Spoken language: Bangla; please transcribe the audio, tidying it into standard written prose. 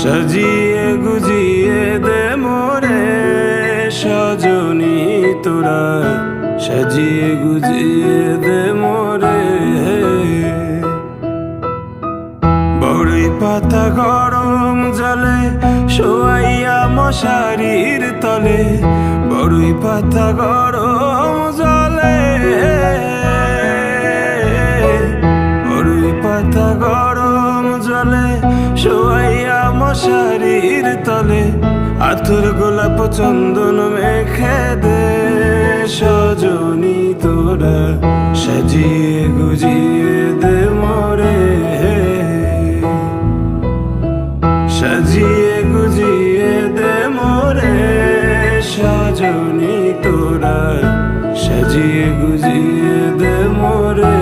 সাজিয়ে গুজিয়ে দে মোরে সজনী তোরা, সাজিয়ে গুজিয়ে দে মোরে। বড়ই পাতা গরম জলে শোয়াইয়া মশারির তলে, বড়ই পাতা গরম জলে, বড়ই পাতা গরম জলে শোয়াইয়া মশারির তলে। আতর গোলাপ চন্দন মেখে দে সজনী তোরা, সাজিয়ে গুজিয়ে দে মোরে, সাজিয়ে গুজিয়ে দে মোরে সজনী তোরা, সাজিয়ে গুজিয়ে দে মোরে।